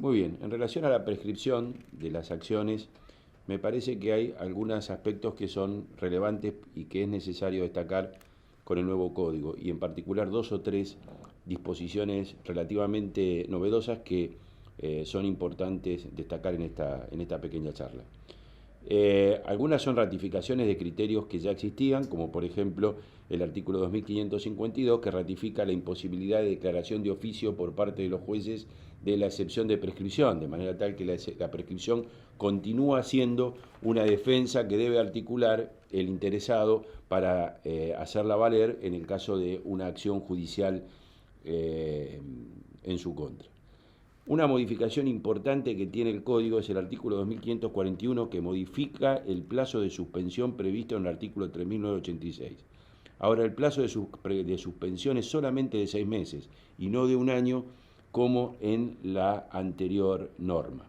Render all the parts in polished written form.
Muy bien, en relación a la prescripción de las acciones, me parece que hay algunos aspectos que son relevantes y que es necesario destacar con el nuevo código, y en particular dos o tres disposiciones relativamente novedosas que son importantes destacar en esta pequeña charla. Algunas son ratificaciones de criterios que ya existían, como por ejemplo el artículo 2552, que ratifica la imposibilidad de declaración de oficio por parte de los jueces de la excepción de prescripción, de manera tal que la prescripción continúa siendo una defensa que debe articular el interesado para hacerla valer en el caso de una acción judicial en su contra. Una modificación importante que tiene el código es el artículo 2541, que modifica el plazo de suspensión previsto en el artículo 3986. Ahora, el plazo de suspensión es solamente de 6 meses y no de un año como en la anterior norma.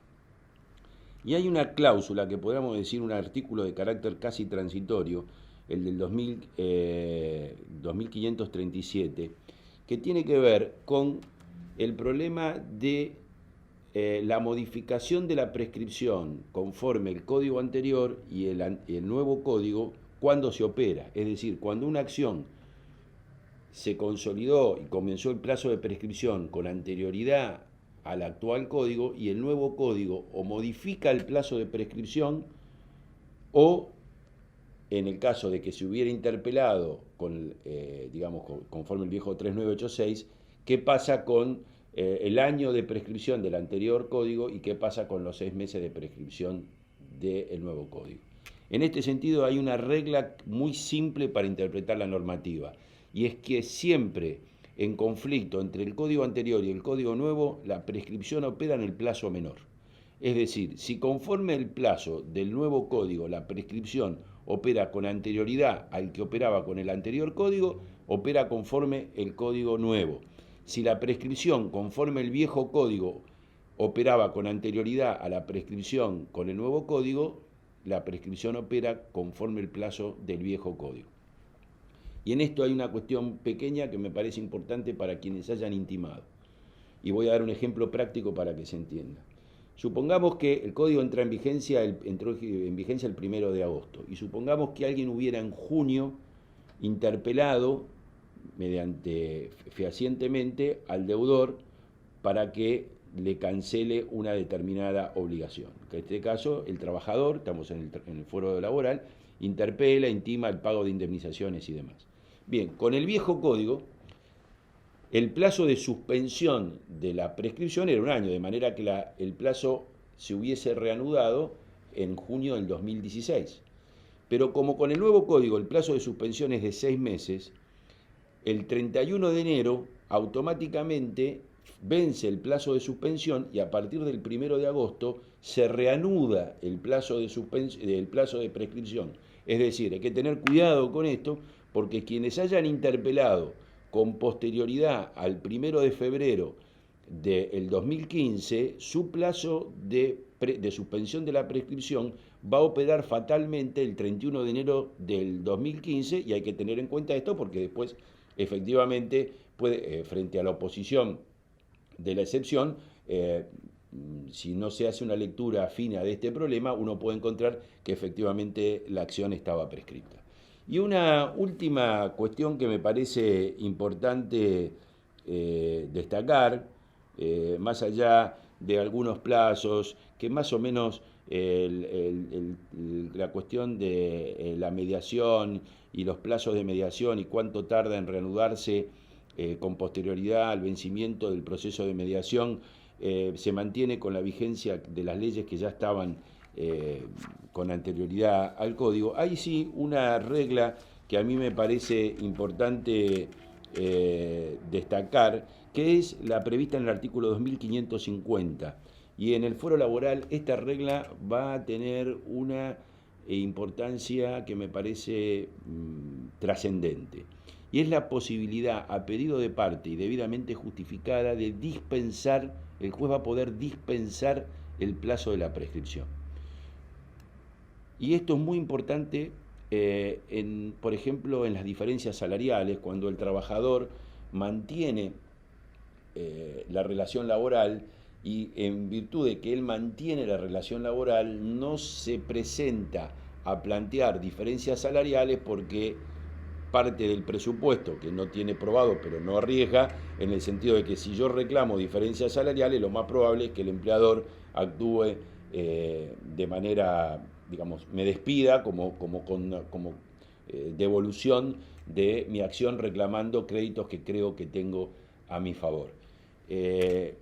Y hay una cláusula que podríamos decir un artículo de carácter casi transitorio, el del 2537, que tiene que ver con el problema de la modificación de la prescripción conforme el código anterior y el nuevo código cuando se opera. Es decir, cuando una acción se consolidó y comenzó el plazo de prescripción con anterioridad al actual código, y el nuevo código o modifica el plazo de prescripción o, en el caso de que se hubiera interpelado conforme el viejo 3986, ¿qué pasa con el año de prescripción del anterior código y qué pasa con los 6 meses de prescripción del nuevo código? En este sentido hay una regla muy simple para interpretar la normativa, y es que siempre en conflicto entre el código anterior y el código nuevo, la prescripción opera en el plazo menor. Es decir, si conforme el plazo del nuevo código la prescripción opera con anterioridad al que operaba con el anterior código, opera conforme el código nuevo. Si la prescripción conforme el viejo código operaba con anterioridad a la prescripción con el nuevo código, la prescripción opera conforme el plazo del viejo código. Y en esto hay una cuestión pequeña que me parece importante para quienes hayan intimado. Y voy a dar un ejemplo práctico para que se entienda. Supongamos que el código entró en vigencia el 1 de agosto. Y supongamos que alguien hubiera en junio interpelado fehacientemente al deudor para que le cancele una determinada obligación. En este caso, el trabajador, estamos en el foro laboral, interpela, intima el pago de indemnizaciones y demás. Bien, con el viejo código, el plazo de suspensión de la prescripción era un año, de manera que el plazo se hubiese reanudado en junio del 2016. Pero como con el nuevo código el plazo de suspensión es de 6 meses, el 31 de enero automáticamente vence el plazo de suspensión y a partir del 1 de agosto se reanuda el plazo de prescripción. Es decir, hay que tener cuidado con esto, porque quienes hayan interpelado con posterioridad al 1 de febrero del 2015, su plazo de suspensión de la prescripción va a operar fatalmente el 31 de enero del 2015, y hay que tener en cuenta esto porque después, efectivamente, frente a la oposición de la excepción, si no se hace una lectura fina de este problema, uno puede encontrar que efectivamente la acción estaba prescripta. Y una última cuestión que me parece importante destacar, más allá de algunos plazos, que más o menos la cuestión de la mediación y los plazos de mediación y cuánto tarda en reanudarse con posterioridad al vencimiento del proceso de mediación, se mantiene con la vigencia de las leyes que ya estaban con anterioridad al código. Hay sí una regla que a mí me parece importante destacar, que es la prevista en el artículo 2550. Y en el foro laboral esta regla va a tener una importancia que me parece trascendente. Y es la posibilidad, a pedido de parte y debidamente justificada, de dispensar, el juez va a poder dispensar el plazo de la prescripción. Y esto es muy importante, por ejemplo, en las diferencias salariales, cuando el trabajador mantiene la relación laboral, y en virtud de que él mantiene la relación laboral, no se presenta a plantear diferencias salariales porque parte del presupuesto que no tiene probado pero no arriesga, en el sentido de que si yo reclamo diferencias salariales, lo más probable es que el empleador actúe de manera, digamos, me despida como devolución de mi acción reclamando créditos que creo que tengo a mi favor. Eh,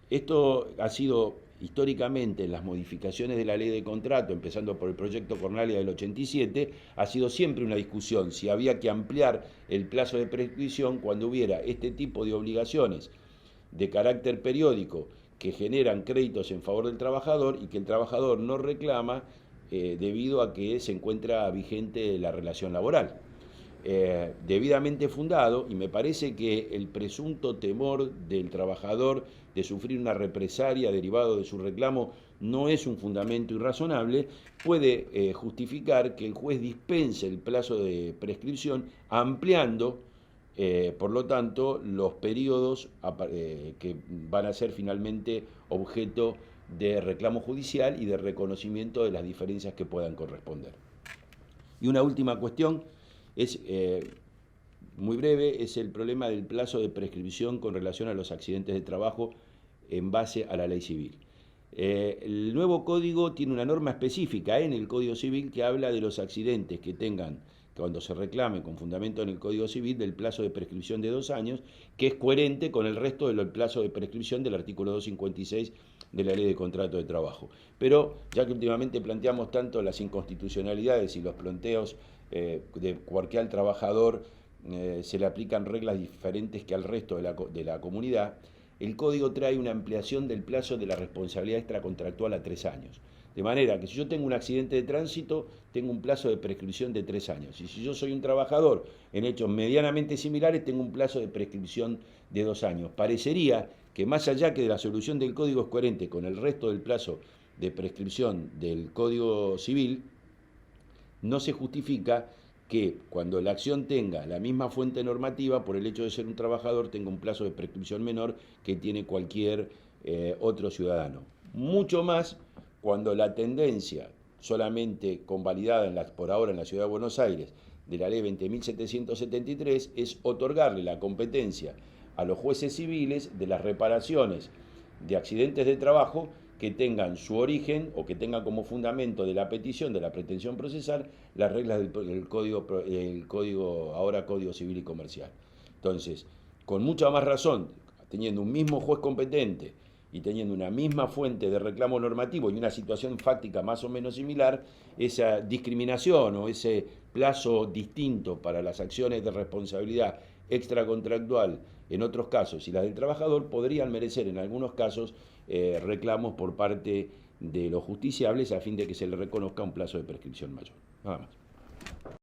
Esto ha sido históricamente en las modificaciones de la ley de contrato, empezando por el proyecto Cornalia del 87, ha sido siempre una discusión si había que ampliar el plazo de prescripción cuando hubiera este tipo de obligaciones de carácter periódico que generan créditos en favor del trabajador y que el trabajador no reclama debido a que se encuentra vigente la relación laboral. Debidamente fundado, y me parece que el presunto temor del trabajador de sufrir una represalia derivado de su reclamo no es un fundamento irrazonable, puede justificar que el juez dispense el plazo de prescripción ampliando, por lo tanto, los periodos que van a ser finalmente objeto de reclamo judicial y de reconocimiento de las diferencias que puedan corresponder. Y una última cuestión es muy breve, es el problema del plazo de prescripción con relación a los accidentes de trabajo en base a la ley civil. El nuevo código tiene una norma específica en el Código Civil que habla de los accidentes que tengan, cuando se reclame con fundamento en el Código Civil, del plazo de prescripción de 2 años, que es coherente con el resto del plazo de prescripción del artículo 256 de la Ley de Contrato de Trabajo. Pero ya que últimamente planteamos tanto las inconstitucionalidades y los planteos de por qué al trabajador se le aplican reglas diferentes que al resto de la comunidad, el Código trae una ampliación del plazo de la responsabilidad extracontractual a 3 años. De manera que si yo tengo un accidente de tránsito, tengo un plazo de prescripción de 3 años. Y si yo soy un trabajador en hechos medianamente similares, tengo un plazo de prescripción de 2 años. Parecería que más allá que de la solución del Código es coherente con el resto del plazo de prescripción del Código Civil, no se justifica que cuando la acción tenga la misma fuente normativa, por el hecho de ser un trabajador, tenga un plazo de prescripción menor que tiene cualquier otro ciudadano. Mucho más cuando la tendencia, solamente convalidada por ahora en la Ciudad de Buenos Aires, de la ley 20.773, es otorgarle la competencia a los jueces civiles de las reparaciones de accidentes de trabajo que tengan su origen o que tengan como fundamento de la petición, de la pretensión procesal, las reglas del código, ahora Código Civil y Comercial. Entonces, con mucha más razón, teniendo un mismo juez competente y teniendo una misma fuente de reclamo normativo y una situación fáctica más o menos similar, esa discriminación o ese plazo distinto para las acciones de responsabilidad extracontractual en otros casos y las del trabajador podrían merecer en algunos casos reclamos por parte de los justiciables a fin de que se le reconozca un plazo de prescripción mayor. Nada más.